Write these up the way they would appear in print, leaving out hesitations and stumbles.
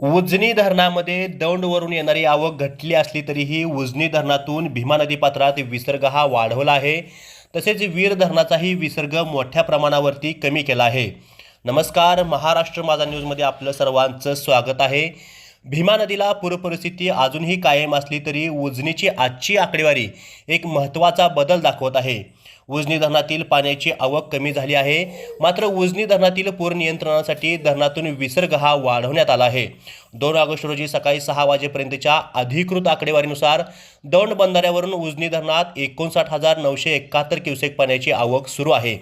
उजनी धरणामध्ये दौंडवरून येणारी आवक घटली असली तरीही उजनी धरणातून भीमा नदी पात्रात विसर्ग हा वाढवला आहे. तसेच वीर धरणाचाही विसर्ग मोठ्या प्रमाणावरती कमी केला आहे. नमस्कार, महाराष्ट्र माझा न्यूजमध्ये आपलं सर्वांचं स्वागत आहे. भीमा नदीला पूरपरिस्थिती अजूनही कायम असली तरी उजनीची आजची आकडेवारी एक महत्त्वाचा बदल दाखवत आहे. उजनी धरणातील पाण्याची आवक कमी झाली आहे. मात्र उजनी धरणातील पूर नियंत्रणासाठी धरणातून विसर्ग हा वाढवण्यात आला आहे. 2 ऑगस्ट रोजी सकाळी 6 वाजेपर्यंतच्या अधिकृत आकडेवारीनुसार दौंड बंधाऱ्यावरून उजनी धरणात 59,971 क्युसेक पाण्याची आवक सुरू आहे.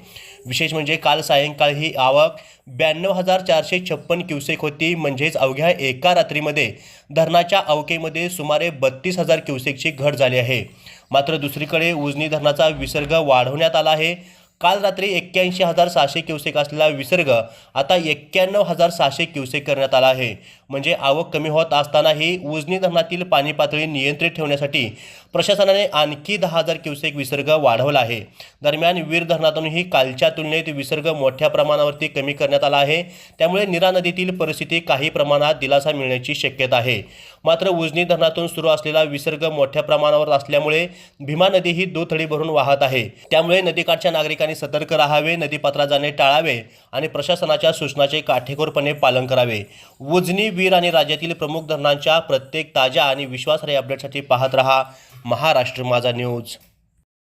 विशेष म्हणजे काल सायंकाळी ही आवक 92,456 क्युसेक होती. म्हणजेच अवघ्या एका रात्रीमध्ये धरणाच्या अवकेमध्ये सुमारे 32,000 क्युसेकची घट झाली आहे. मात्र दुसरीकडे उजनी धरणाचा विसर्ग वाढवण्यात आला आहे. काल रात्री 81,600 क्युसेक असलेला विसर्ग आता 91,600 क्युसेक करण्यात आला आहे. म्हणजे आवक कमी होत असतानाही उजनी धरणातील पाणी पातळी नियंत्रित ठेवण्यासाठी प्रशासनाने आणखी 10,000 क्युसेक विसर्ग वाढवला आहे. दरम्यान वीर धरणातूनही कालच्या तुलनेत विसर्ग मोठ्या प्रमाणावरती कमी करण्यात आला आहे. त्यामुळे नीरा नदीतील परिस्थिती काही प्रमाणात दिलासा मिळण्याची शक्यता आहे. मात्र उजनी धरणातून सुरू असलेला विसर्ग मोठ्या प्रमाणावर असल्यामुळे भीमा नदी ही दुथडी भरून वाहत आहे. त्यामुळे नदीकाठच्या नागरिकांनी सतर्क राहावे, नदीपात्रात जाणे टाळावे आणि प्रशासनाच्या सूचनांचे काटेकोरपणे पालन करावे. उजनी, वीर आणि राज्यातील प्रमुख धरणांच्या प्रत्येक ताज्या आणि विश्वासार्ह अपडेटसाठी पाहत रहा महाराष्ट्र माझा न्यूज.